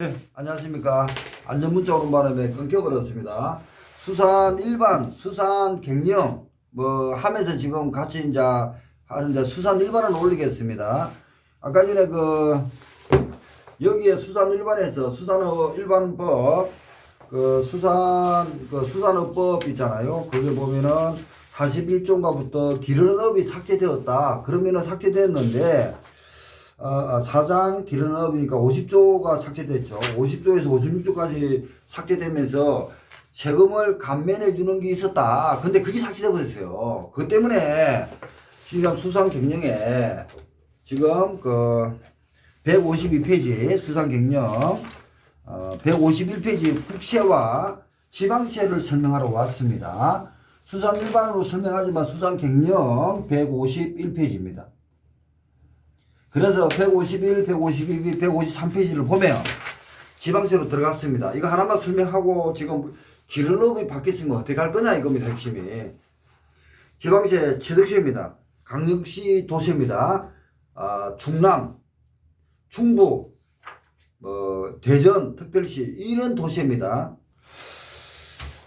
네, 안녕하십니까. 안전문자 오는 바람에 끊겨버렸습니다. 수산 일반, 수산 갱령, 하면서 지금 같이 이제 하는데 수산 일반은 올리겠습니다. 아까 전에 여기에 수산 일반에서 수산업 일반법, 수산업법 있잖아요. 거기 보면은 41조인가부터 기른업이 삭제되었다. 그러면은 삭제됐는데, 사장 기른업이니까 50조가 삭제됐죠. 50조에서 56조까지 삭제되면서 세금을 감면해 주는 게 있었다. 근데 그게 삭제돼 버렸어요. 그것 때문에 지금 수상 경영에 지금 152페이지 수상 경영 151페이지 국세와 지방세를 설명하러 왔습니다. 수상 일반으로 설명하지만 수상 경영 151페이지입니다. 그래서 151, 152, 153페이지를 보면 지방세로 들어갔습니다. 이거 하나만 설명하고 지금 기른업이 바뀌었으면 어떻게 할 거냐 이겁니다. 핵심이. 지방세 취득세입니다. 강릉시 도시입니다. 충남, 충북, 대전, 특별시 이런 도시입니다.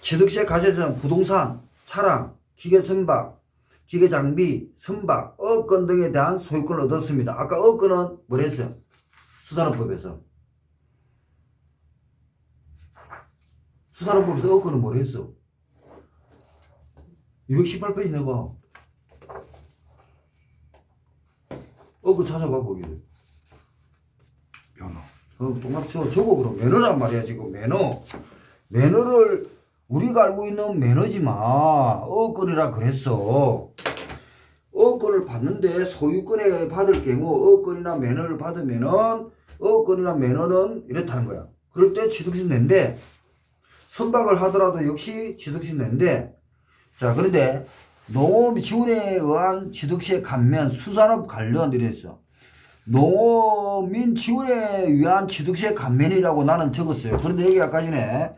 취득세 가세대상 부동산, 차량, 기계선박, 기계장비, 선박, 어권 등에 대한 소유권을 얻었습니다. 아까 어권은 뭘 했어요? 수산업법에서. 수산업법에서 어권은 뭘 했어? 218페이지 내봐. 어권 찾아봐, 거기를. 면허. 동그랗게 적어, 그럼. 면허란 말이야, 지금. 면허. 면허를 우리가 알고 있는 면허지만, 어권이라 그랬어. 어권을 받는데 소유권에 받을 경우 어권이나 면허를 받으면은 어권이나 면허는 이렇다는 거야. 그럴 때 취득세 낸데 선박을 하더라도 역시 취득세 낸데 자 그런데 농업 지원에 의한 취득세 감면 수산업 관련 이랬어. 농업민 지원에 의한 취득세 감면이라고 나는 적었어요. 그런데 여기 아까 전에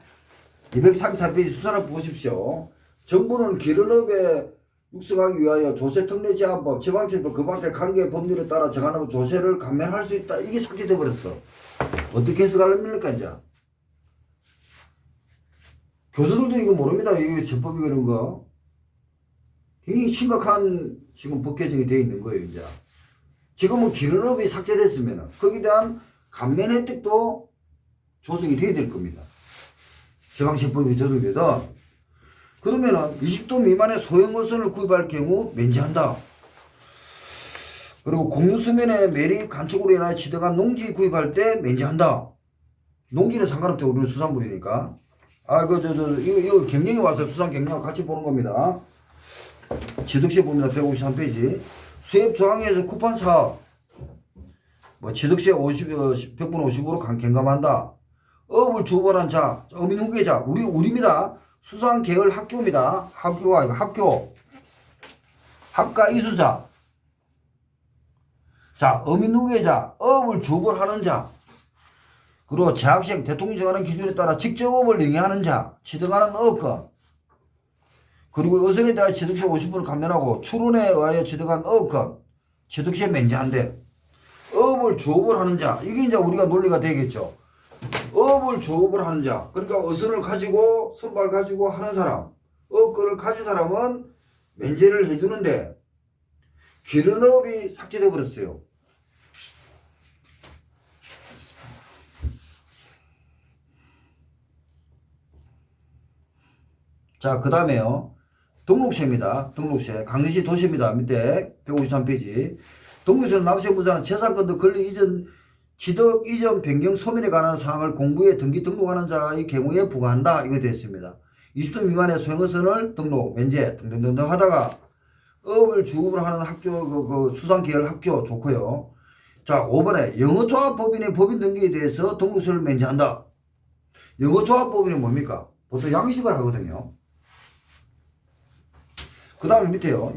234페이지 수산업 보십시오. 정부는 기른업에 육성하기 위하여 조세특례제한법, 지방세법 그 밖에 관계 법률에 따라 정하는 조세를 감면할 수 있다. 이게 삭제돼 버렸어. 어떻게 해석하렵니까 이제? 교수들도 이거 모릅니다. 이게 세법이 그런 거. 굉장히 심각한 지금 법 개정이 되어 있는 거예요 이제. 지금은 기른업이 삭제됐으면 거기에 대한 감면 혜택도 조정이 돼야 될 겁니다. 지방세법이 조정되든. 그러면은 20도 미만의 소형 어선을 구입할 경우 면제한다. 그리고 공유수면의 매립 간척으로 인하여 취득한 농지 구입할 때 면제한다. 농지는 상관없죠. 우리는 수산물이니까. 이거 경영에 와서 수산 경영과 같이 보는 겁니다. 취득세 봅니다. 153페이지. 수입 조항에서 쿠폰 사업. 취득세 100분 50으로 경감한다. 업을 주관한 자, 어민 후계자, 우리입니다. 수산 계열 학교입니다. 학교가 아니고 학교. 학과 이수자. 자, 어민 후계자, 업을 주관하는 자. 그리고 재학생, 대통령이 정하는 기준에 따라 직접 업을 영위하는 자, 취득하는 업권. 그리고 어선에 대한 취득세 50%를 감면하고 출원에 의하여 취득한 업권, 취득세 면제한대. 업을 주업을 하는 자, 이게 이제 우리가 논리가 되겠죠. 업을 주업을 하는 자, 그러니까 어선을 가지고 선박을 가지고 하는 사람, 업권을 가진 사람은 면제를 해주는데 기른업이 삭제돼 버렸어요. 자, 그 다음에요. 등록세입니다. 등록세. 강릉시 도시입니다. 밑에 153페이지. 등록세는 납세부자는 재산권도 권리 이전 취득 이전 변경 소멸에 관한 사항을 공부에 등기 등록하는 자의 경우에 부과한다. 이거 됐습니다. 20도 미만의 소형어선을 등록, 면제 등등등등 하다가 업을 주업을 하는 학교, 수산 계열 학교 좋고요. 자, 5번에 영어조합법인의 법인 등기에 대해서 등록세를 면제한다. 영어조합법인이 뭡니까? 보통 양식을 하거든요. 그 다음에 밑에요.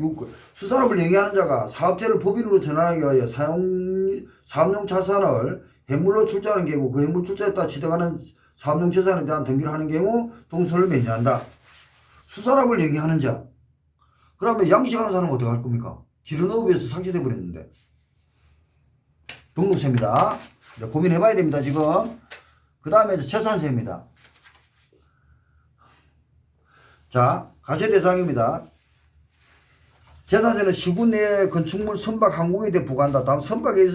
수산업을 영위하는 자가 사업체를 법인으로 전환하기 위하여 사업용 자산을 해물로 출자하는 경우 그 해물 출자에 따라 취득하는 사업용 재산에 대한 등기를 하는 경우 등록세를 면제한다. 수산업을 영위하는 자. 그러면 양식하는 사람은 어떻게 할 겁니까? 기른업에서 삭제돼 버렸는데. 등록세입니다. 고민해봐야 됩니다. 지금 그 다음에 재산세입니다. 자, 과세 대상입니다. 재산세는 시군 내에 건축물 선박 항공에 대해 부과한다. 다음 선박에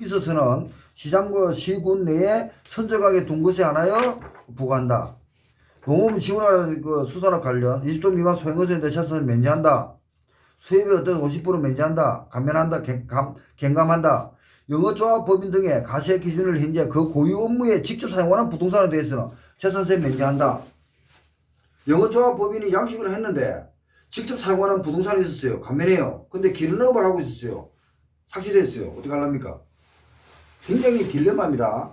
있어서는 시장과 시군 내에 선적하게 둔 것에 한하여 부과한다. 농업 지원하는 그 수산업 관련 20톤 미만 소형어선에 대해 재산세를 면제한다. 수입에 어떤 50% 면제한다. 감면한다. 경감한다. 영어조합법인 등의 과세 기준을 현재 그 고유 업무에 직접 사용하는 부동산에 대해서는 재산세 면제한다. 영어조합법인이 양식을 했는데 직접 사용하는 부동산이 있었어요. 감면해요. 근데 기름업을 하고 있었어요. 삭제됐어요. 어떻게 하랍니까? 굉장히 딜레마입니다.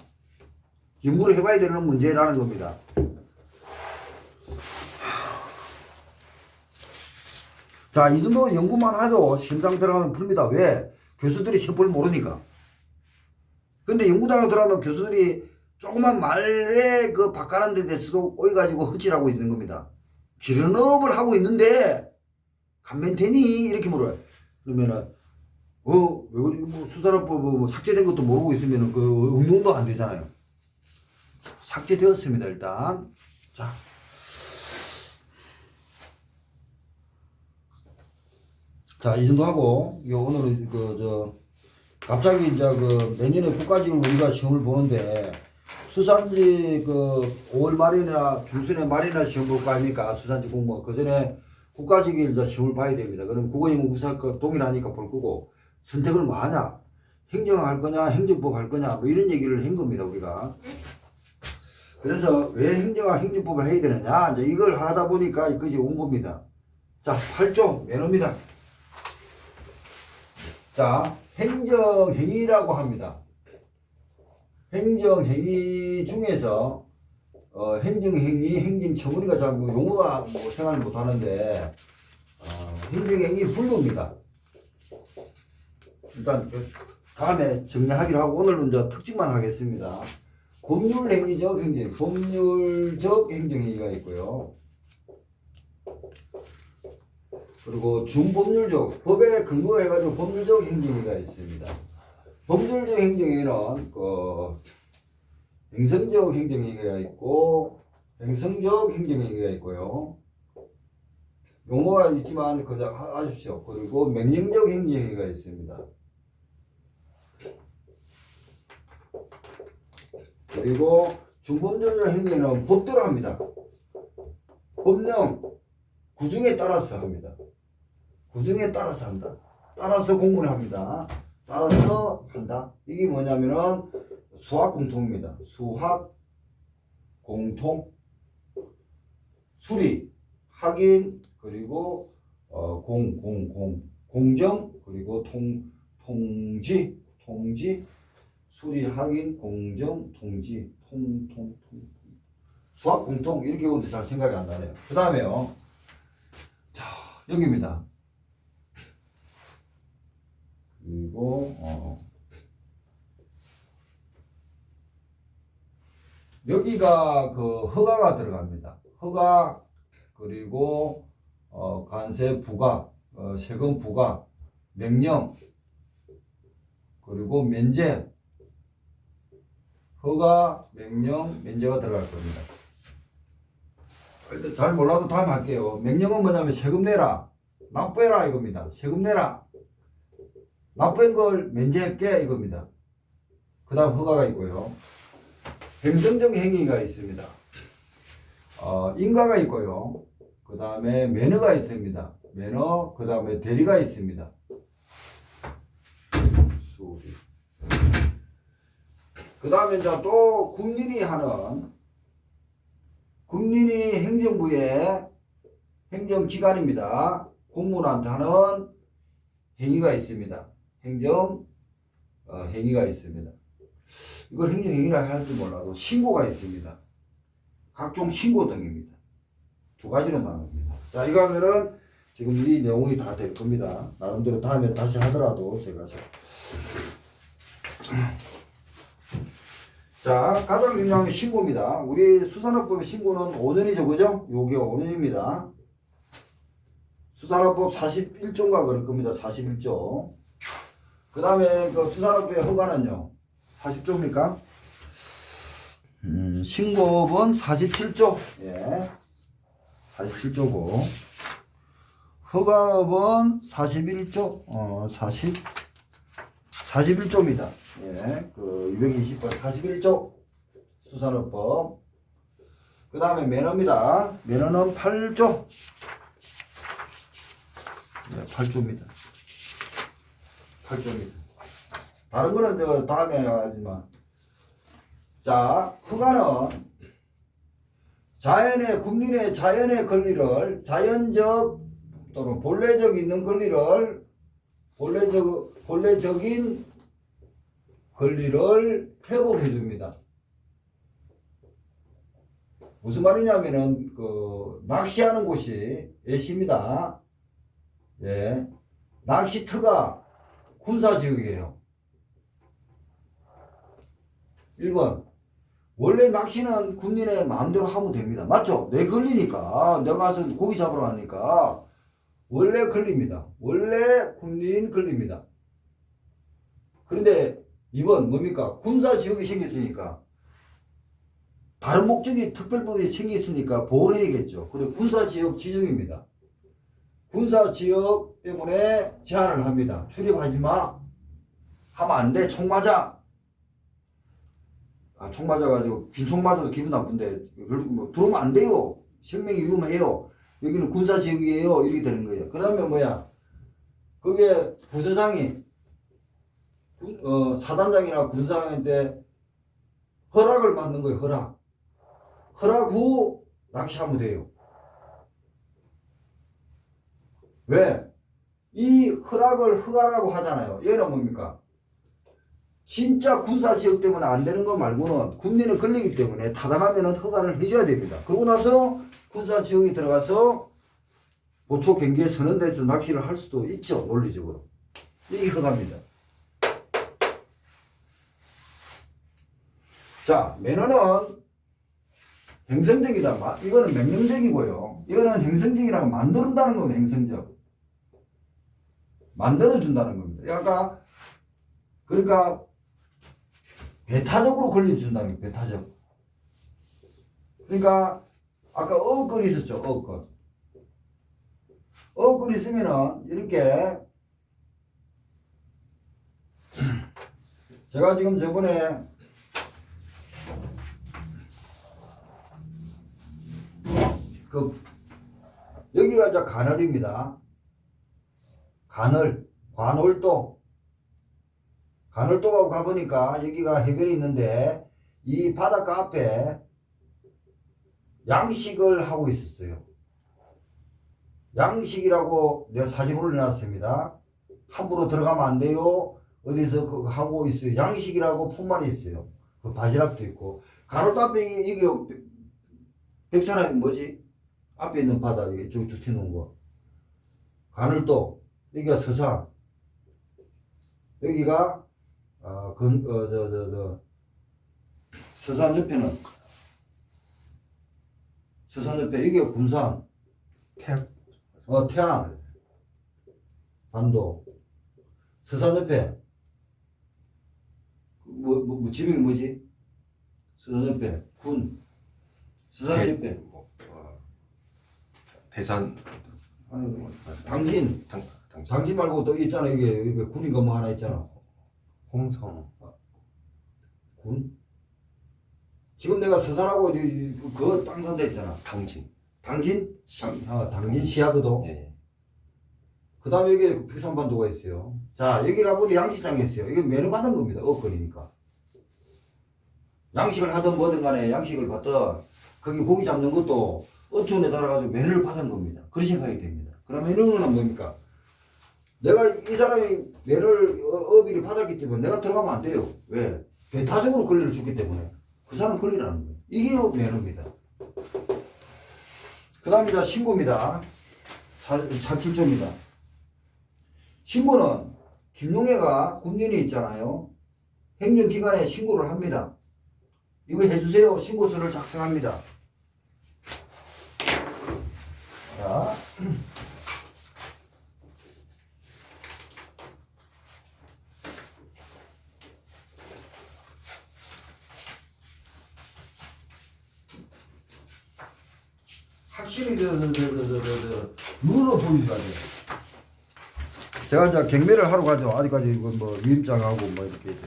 연구를 해봐야 되는 문제라는 겁니다. 자, 이 정도 연구만 해도 시험장 들어가면 풉니다. 왜? 교수들이 시험을 모르니까. 근데 연구단으로 들어가면 교수들이 조그만 말에 그 바꿔는 데 대해서도 꼬여가지고 헛질하고 있는 겁니다. 기름업을 하고 있는데 감면되니? 이렇게 물어요. 그러면은 왜 그리 뭐 수산업법 뭐 삭제된 것도 모르고 있으면은 그 응용도 안 되잖아요. 삭제되었습니다. 일단 자, 이 정도 하고 오늘은 갑자기 이제 내년에 국가직을 우리가 시험을 보는데 수산지 5월 말이나 중순에 말이나 시험 볼 거 아닙니까? 수산지 공무원. 그 전에 국가직을 이제 시험을 봐야 됩니다. 그럼 국어영문국사 동일하니까 볼 거고, 선택을 뭐 하냐? 행정할 거냐, 행정법 할 거냐, 뭐 이런 얘기를 한 겁니다, 우리가. 그래서 왜 행정법을 해야 되느냐? 이제 이걸 하다 보니까 이것이 온 겁니다. 자, 8조 매너입니다. 자, 행정행위라고 합니다. 행정행위 중에서 행정행위, 행정처분이가 잘 용어가 생각을 못하는데 행정행위 분류입니다. 일단 다음에 정리하기로 하고 오늘은 이제 특징만 하겠습니다. 법률행위적 행정, 법률적 행정행위가 있고요. 그리고 준법률적, 법에 근거해가지고 법률적 행정행위가 있습니다. 법률적 행정행위는 행성적 행정행위가 있고 행성적 행정행위가 있고요. 용어가 있지만 그저 아십시오. 그리고 명령적 행정행위가 있습니다. 그리고 준법률적 행정행위는 법대로 합니다. 법령 구중에 따라서 합니다. 구중에 따라서 한다. 따라서 공문을 합니다. 따라서 한다. 이게 뭐냐면은 수학 공통입니다. 수학 공통, 수리, 확인, 그리고 공정, 그리고 통지, 수리, 확인, 공정, 통지, 수학 공통 이렇게 오는데 잘 생각이 안 나네요. 그 다음에요. 자, 여기입니다. 그리고 여기가 허가가 들어갑니다. 허가, 그리고 관세 부과, 세금 부과, 명령, 그리고 면제, 허가, 명령, 면제가 들어갈 겁니다. 잘 몰라도 다음 할게요. 명령은 뭐냐면 세금 내라, 납부해라 이겁니다. 세금 내라, 납부한 걸 면제할게 이겁니다. 그 다음 허가가 있고요. 행정적 행위가 있습니다. 인가가 있고요. 그 다음에 매너가 있습니다. 매너, 그 다음에 대리가 있습니다. 그 다음에 이제 또 국민이 행정부의 행정기관입니다. 공무원한테 하는 행위가 있습니다. 행위가 있습니다. 이걸 행정행위라 할지 몰라도 신고가 있습니다. 각종 신고 등입니다. 두 가지로 나눕니다. 자, 이거 하면은 지금 이 내용이 다 될 겁니다. 나름대로 다음에 다시 하더라도 제가 자, 가장 중요한 게 신고입니다. 우리 수산업법의 신고는 5년이죠, 그죠? 요게 5년입니다. 수산업법 41조인가 그럴 겁니다. 41조. 그 다음에 수산업법의 허가는요, 40조입니까? 신고업은 47조. 예. 47조고. 허가업은 41조. 41조입니다. 예. 그 220번 41조. 수산업법. 그 다음에 매너입니다. 매너는 8조. 네, 8조입니다. 8조입니다. 다른 거는 저 다음에 하지만. 자, 허가는 국민의 자연의 권리를, 자연적 또는 본래적 있는 권리를, 본래적인 권리를 회복해 줍니다. 무슨 말이냐면은, 낚시하는 곳이 예시입니다. 예. 낚시터가 군사지역이에요. 1번. 원래 낚시는 군인의 마음대로 하면 됩니다. 맞죠? 내 걸리니까. 내가 가서 고기 잡으러 가니까. 원래 걸립니다. 원래 군인 걸립니다. 그런데 2번 뭡니까? 군사지역이 생겼으니까. 다른 목적이 특별법이 생겼으니까 보호를 해야겠죠. 그리고 군사지역 지정입니다. 군사지역 때문에 제한을 합니다. 출입하지 마. 하면 안 돼. 총 맞아. 총 맞아가지고 빈총 맞아도 기분 나쁜데 뭐 들어오면 안 돼요. 생명이 위험해요. 여기는 군사지역이에요. 이렇게 되는 거예요. 그 다음에 뭐야? 그게 부서장이 사단장이나 군사장한테 허락을 받는 거예요. 허락 후 낚시하면 돼요. 왜? 이 허가라고 하잖아요. 얘는 뭡니까? 진짜 군사지역 때문에 안 되는 거 말고는 군민은 걸리기 때문에 타당하면 허가를 해줘야 됩니다. 그러고 나서 군사지역에 들어가서 보초 경계에 서는 데서 낚시를 할 수도 있죠. 논리적으로. 이게 허가입니다. 자, 매너는 행성적이다. 이거는 명령적이고요. 이거는 행성적이라고 만든다는 건 행성적. 만들어준다는 겁니다. 그러니까 배타적으로 권리준다는 거예요. 배타적. 그러니까 아까 어업권 있었죠. 어업권. 어업권 있으면은 이렇게 제가 지금 저번에 여기가 이제 간월입니다. 관월도. 간월도가 가보니까 여기가 해변이 있는데 이 바닷가 앞에 양식을 하고 있었어요. 양식이라고 내가 사진 올려놨습니다. 함부로 들어가면 안 돼요. 어디서 그거 하고 있어요. 양식이라고 푯말이 있어요. 그 바지락도 있고. 간월도 앞에 이게 백사람이 뭐지? 앞에 있는 바다 이게 쭉 튀는 거. 간월도. 여기가 서산. 여기가 서산 옆에는 여기가 군산. 태안. 반도. 서산 옆에 지명이 뭐지? 서산 옆에 서산 옆에 대산. 당진 말고 또 있잖아. 여기 군인가 뭐 하나 있잖아. 홍성. 군? 지금 내가 서산하고 그 땅산대 있잖아. 당진. 당진? 당진 시야거든. 예. 그 다음에 여기 백산반도가 있어요. 자, 여기 가보니 양식장이 있어요. 이게 매너 받은 겁니다. 업거리니까. 양식을 하든 뭐든 간에 양식을 받든 거기 고기 잡는 것도 어촌에 따라가지고 매너를 받은 겁니다. 그런 생각이 됩니다. 그러면 이런 거는 뭡니까? 내가 이 사람이 매너를 어비를 받았기 때문에 내가 들어가면 안 돼요. 왜? 배타적으로 권리를 주기 때문에 그 사람 권리라는 거예요. 이게 매너입니다. 그 다음에 이제 신고입니다. 47조입니다. 신고는 김용혜가 군인이 있잖아요. 행정기관에 신고를 합니다. 이거 해주세요. 신고서를 작성합니다. 자, 확실히 눈으로 보여줘야 돼. 제가 이제 경매를 하러 가죠. 아직까지 이거 뭐 유임장하고 뭐 이렇게 이제.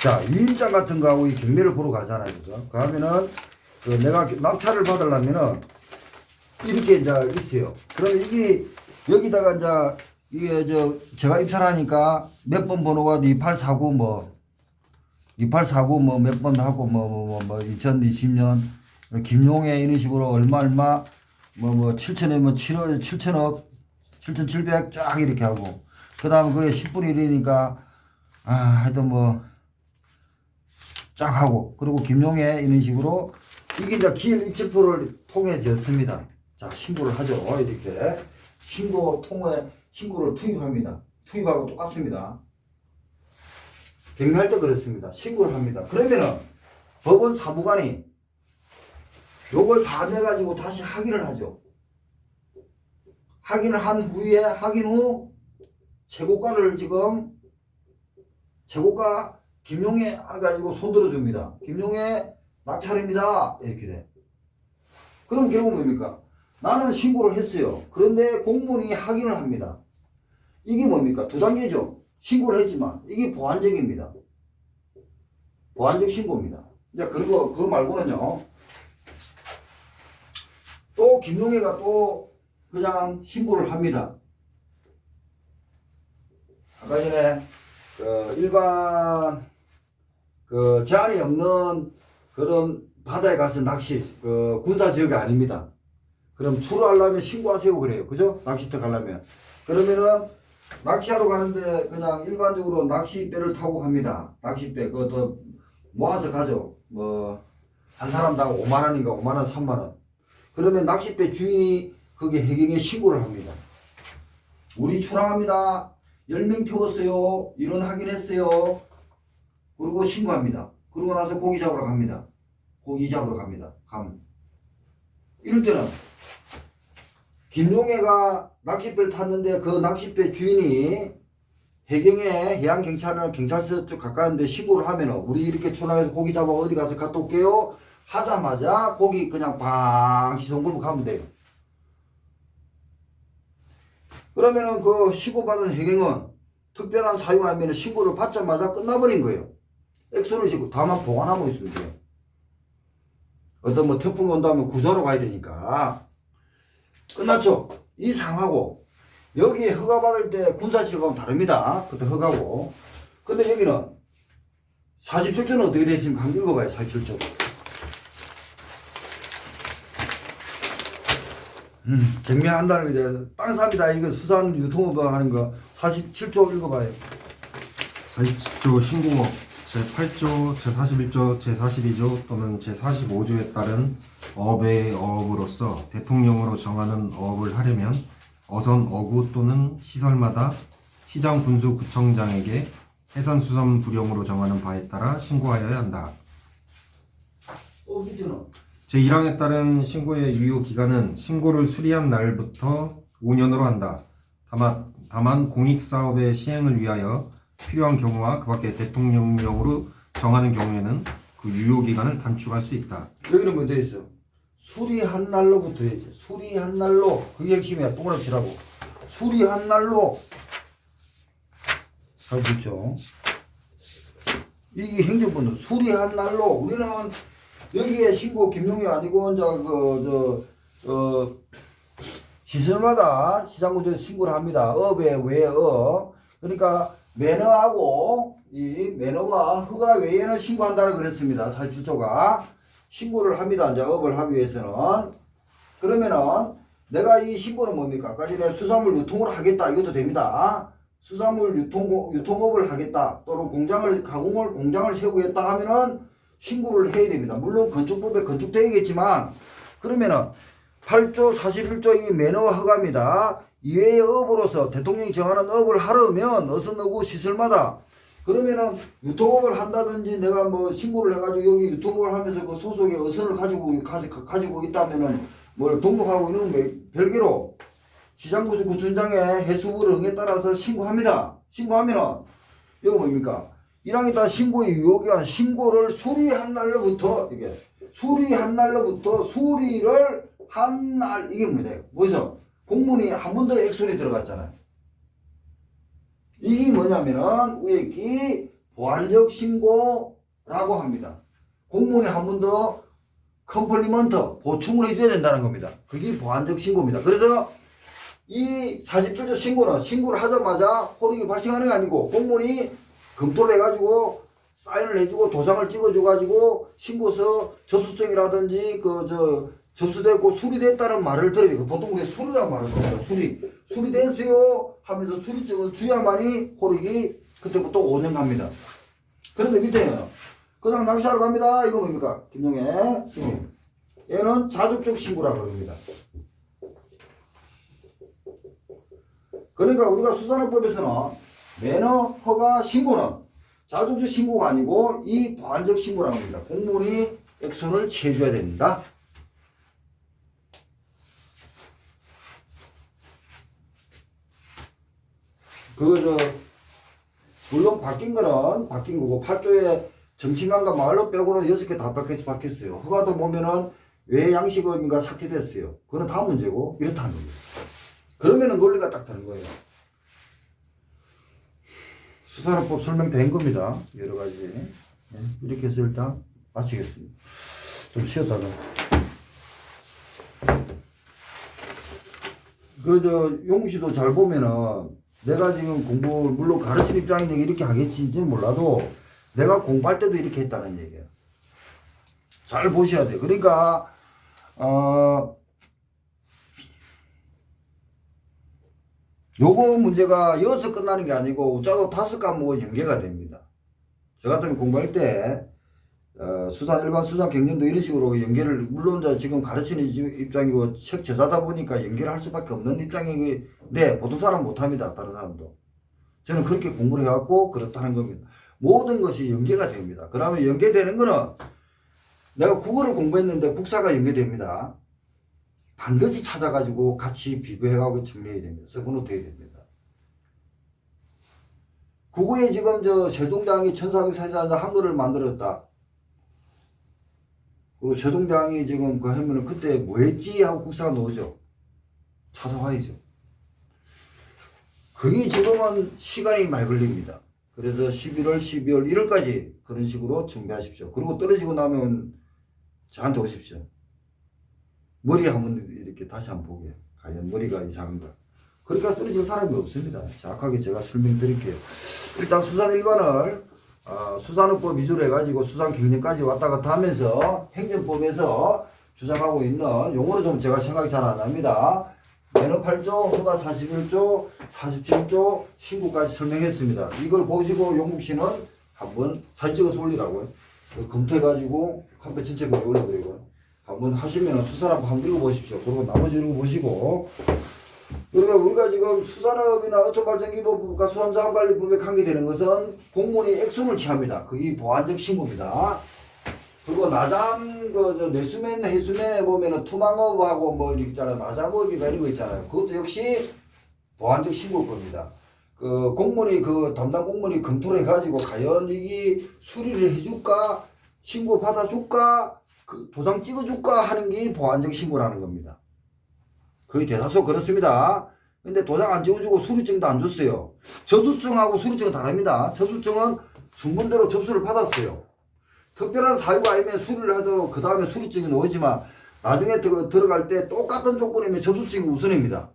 자, 유임장 같은 거하고 이 경매를 보러 가잖아요. 그죠? 그러면은 그 내가 낙찰을 받으려면은 이렇게 이제 있어요. 그러면 이게 여기다가 이제 이게 제가 입사를 하니까 몇 번 번호가 2849 뭐 2849 뭐 몇 번 하고 뭐 2020년 김용해 이런 식으로 얼마 뭐 7천에 뭐 7억 7천억 7,700 쫙 이렇게 하고 그다음에 그게 10분의 1이니까 하여튼 뭐 쫙 하고 그리고 김용해 이런 식으로 이게 이제 기일 입찰표를 통해 졌습니다. 자, 신고를 하죠. 이렇게 신고를 투입합니다. 투입하고 똑같습니다. 경매할 때 그렇습니다. 신고를 합니다. 그러면은 법원 사무관이 요걸 다 내가지고 다시 확인을 하죠. 확인을 한 후에 확인 후 최고가를 최고가 김용해 해가지고 손들어 줍니다. 김용해 낙찰입니다. 이렇게 돼. 그럼 결국 뭡니까? 나는 신고를 했어요. 그런데 공무원이 확인을 합니다. 이게 뭡니까? 두 단계죠. 신고를 했지만 이게 보완적입니다. 보완적 신고입니다. 이제 그거 말고는요. 또 김용해가 또 그냥 신고를 합니다. 아까 전에 일반 제한이 없는 그런 바다에 가서 낚시 군사 지역이 아닙니다. 그럼 출하하려면 신고하세요 그래요. 그죠? 낚시터 가려면. 그러면은 낚시하러 가는데 그냥 일반적으로 낚싯배를 타고 갑니다. 낚싯배 그것도 모아서 가죠. 뭐 한 사람당 5만원인가 5만원 3만원. 그러면 낚싯배 주인이 거기 해경에 신고를 합니다. 우리 출항합니다. 10명 태웠어요. 이런 확인했어요. 그리고 신고합니다. 그러고 나서 고기 잡으러 갑니다. 고기 잡으러 갑니다. 이럴 때는 김용해가 낚싯배를 탔는데 그 낚싯배 주인이 해경에 해양경찰이나 경찰서 쪽 가까운데 신고를 하면은 우리 이렇게 출항해서 고기 잡아 어디 가서 갔다 올게요 하자마자 고기 그냥 방 시동 걸고 가면 돼요. 그러면은 그 신고받은 해경은 특별한 사유가 아니면 신고를 받자마자 끝나버린 거예요. 액수를 싣고 다만 보관하고 있으면 돼요. 어떤 뭐 태풍이 온다면 구조하러 가야 되니까. 끝났죠? 이 상하고 여기에 허가 받을 때 군사지역하고는 다릅니다. 그때 허가고. 근데 여기는 47조는 어떻게 되십니까? 한번 읽어봐요. 47조. 경매한다는 게 이제 땅 삽니다. 이거 수산 유통업 하는 거 47조 읽어봐요. 47조 신공업 제8조, 제41조, 제42조 또는 제45조에 따른 어업의 어업으로서 대통령으로 정하는 어업을 하려면 어선 어구 또는 시설마다 시장군수구청장에게 해산수산 불용으로 정하는 바에 따라 신고하여야 한다. 밑에는 제1항에 따른 신고의 유효기간은 신고를 수리한 날부터 5년으로 한다. 다만 공익사업의 시행을 위하여 필요한 경우와 그 밖에 대통령령으로 정하는 경우에는 그 유효기간을 단축할 수 있다. 여기는 뭐 되어 있어? 수리한 날로부터 되어 있어. 수리한 날로. 그게 핵심이야. 동그라미 치라고. 수리한 날로. 잘 듣죠? 이게 행정본도 수리한 날로. 우리는 여기에 신고 김용해가 아니고 시설마다 시장구조에 신고를 합니다. 업에 외어. 그러니까 매너하고 이 매너와 허가 외에는 신고한다고 그랬습니다. 47조가 신고를 합니다. 이제 업을 하기 위해서는. 그러면은 내가 이 신고는 뭡니까? 아까 전에 수산물 유통을 하겠다 이것도 됩니다. 수산물 유통업을 하겠다 또는 공장을 세우겠다 하면은 신고를 해야 됩니다. 물론 건축법에 건축되겠지만 그러면은 8조 41조 이 매너와 허가입니다. 이외의 업으로서 대통령이 정하는 업을 하려면 어선 어구 시설마다 그러면은 유통업을 한다든지 내가 뭐 신고를 해가지고 여기 유통업을 하면서 그 소속의 어선을 가지고 있다면은 뭘 등록하고 있는 별개로 시장구조구청장의 해수부 등에 따라서 신고합니다. 신고하면은 이거 뭡니까? 1항에다 신고의 유효기간 신고를 수리한 날로부터 이게 수리한 날로부터 수리를 한 날 이게 뭐냐 뭐죠? 공문이 한 번 더 액수리 들어갔잖아요. 이게 뭐냐면은 위에 기 보완적 신고라고 합니다. 공문이 한 번 더 컴플리먼트 보충을 해줘야 된다는 겁니다. 그게 보완적 신고입니다. 그래서 이 47조 신고는 신고를 하자마자 호력이 발생하는 게 아니고 공문이 검토를 해가지고 사인을 해주고 도장을 찍어줘가지고 신고서 접수증이라든지 접수됐고 수리됐다는 말을 들어야 돼요. 보통 우리 수리라고 말을 씁니다. 수리됐어요 하면서 수리증을 줘야만이 호력이 그때부터 5년 갑니다. 그런데 밑에요. 그냥 낚시하러 갑니다. 이거 뭡니까? 김용혜. 얘는 자족적 신고라고 합니다. 그러니까 우리가 수산업법에서는 매너, 허가, 신고는 자족적 신고가 아니고 이 보완적 신고라고 합니다. 공문이 액션을 취해줘야 됩니다. 물론 바뀐 거는 바뀐 거고 8조에 정치만과 마을로 빼고는 6개 다 바뀌었어요. 허가도 보면은 왜 양식 의미가 삭제됐어요. 그건 다음 문제고 이렇다는 거예요. 그러면은 논리가 딱 되는 거예요. 수산업법 설명된 겁니다. 여러 가지. 이렇게 해서 일단 마치겠습니다. 좀 쉬었다가. 용시도 잘 보면은 내가 지금 공부, 물론 가르치는 입장이니까 이렇게 하겠지는 몰라도 내가 공부할 때도 이렇게 했다는 얘기예요. 잘 보셔야 돼요. 그러니까, 요거 문제가 여기서 끝나는 게 아니고 우짜도 5과목은 연계가 됩니다. 저 같은 공부할 때 수산 일반 수산 경영도 이런 식으로 연계를 물론 지금 가르치는 입장이고 책 저자다 보니까 연계를 할 수밖에 없는 입장인데 보통 사람 못합니다. 다른 사람도. 저는 그렇게 공부를 해왔고 그렇다는 겁니다. 모든 것이 연계가 됩니다. 그러면 연계되는 거는 내가 국어를 공부했는데 국사가 연계됩니다. 반드시 찾아가지고 같이 비교해가고 정리해야 됩니다. 서브노트 해야 됩니다. 국어에 지금 세종대왕이 1444년 한글을 만들었다. 그리고 세종대왕이 지금 하면은 그때 뭐 했지 하고 국사가 나오죠. 찾아와야죠. 그게 지금은 시간이 많이 걸립니다. 그래서 11월, 12월, 1월까지 그런 식으로 준비하십시오. 그리고 떨어지고 나면 저한테 오십시오. 머리 한번 이렇게 다시 한번 보게. 과연 머리가 이상한가. 그러니까 떨어질 사람이 없습니다. 정확하게 제가 설명드릴게요. 일단 수산 일반을 수산업법 위주로 해가지고 수산 경영까지 왔다 갔다 하면서 행정법에서 주장하고 있는 용어로 좀 제가 생각이 잘 안 납니다. 매너 8조, 허가 41조, 47조, 신고까지 설명했습니다. 이걸 보시고 용국씨는 한번 사진 찍어서 올리라고요. 검토해가지고 컴퓨터 전체 그걸 올려버리고 한번 하시면 수산업 한번 읽어보십시오. 그리고 나머지 읽어보시고 그러니까 우리가 지금 수산업이나 어촌발전기법과 수산자원관리법에 관계되는 것은 공문이 액수를 취합니다. 그게 보완적 신고입니다. 그리고 나잠 내수면 해수면에 보면은 투망업하고 뭐 이렇게 있잖아요. 나잠업이가 이런 거 있잖아요. 그것도 역시 보완적 신고일 겁니다. 공문이 담당 공문이 검토를 해가지고 과연 이게 수리를 해줄까 신고 받아줄까 도장 찍어줄까 하는 게 보완적 신고라는 겁니다. 거의 대다수 그렇습니다. 근데 도장 안 찍어주고 수리증도 안 줬어요. 접수증하고 수리증은 다릅니다. 접수증은 순번대로 접수를 받았어요. 특별한 사유가 아니면 수리를 해도 그 다음에 수리증이 나오지만 나중에 들어갈 때 똑같은 조건이면 접수증이 우선입니다.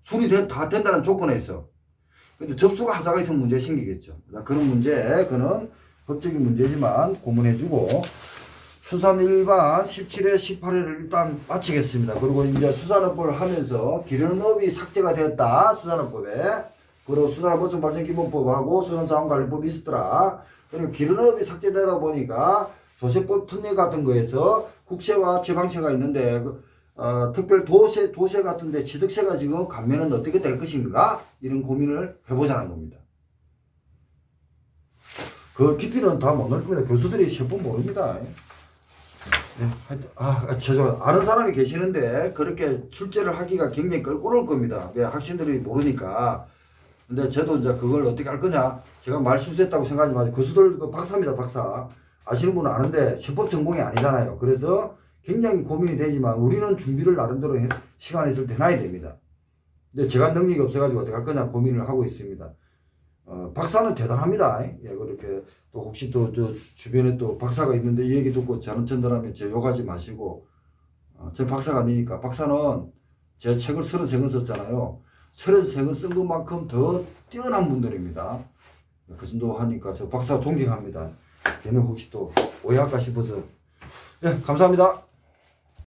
수리 다 된다는 조건에 있어. 근데 접수가 하자가 있으면 문제 생기겠죠. 그런 문제, 그는 법적인 문제지만 고문해주고 수산 일반 17회, 18회를 일단 마치겠습니다. 그리고 이제 수산업법을 하면서 기르는 업이 삭제가 되었다. 수산업법에. 그리고 수산업 어촌발전기본법하고 수산자원관리법이 있었더라. 그리고 기르는 업이 삭제되다 보니까 조세법 특례 같은 거에서 국세와 지방세가 있는데 특별 도세 같은데 취득세가 지금 감면은 어떻게 될 것인가? 이런 고민을 해보자는 겁니다. 그 깊이는 다 못 넣을 겁니다. 교수들이 시험 모릅니다. 죄송합니다. 아는 사람이 계시는데 그렇게 출제를 하기가 굉장히 껄끄러울 겁니다. 왜 학생들이 모르니까. 근데 저도 이제 그걸 어떻게 할 거냐? 제가 말 실수했다고 생각하지 마세요. 교수들 그 박사입니다, 박사. 아시는 분은 아는데 시법 전공이 아니잖아요. 그래서 굉장히 고민이 되지만 우리는 준비를 나름대로 시간 있을 때 해놔야 됩니다. 근데 제가 능력이 없어가지고 어떻게 할 거냐 고민을 하고 있습니다. 박사는 대단합니다. 예, 그렇게 또 혹시 또 저 주변에 또 박사가 있는데 이 얘기 듣고 저는 전달하면 저 욕하지 마시고, 저 박사가 아니니까. 박사는 제 책을 33권 썼잖아요. 33권 쓴 것만큼 더 뛰어난 분들입니다. 그 정도 하니까 저 박사 존경합니다. 걔는 혹시 또 오해할까 싶어서. 예, 감사합니다.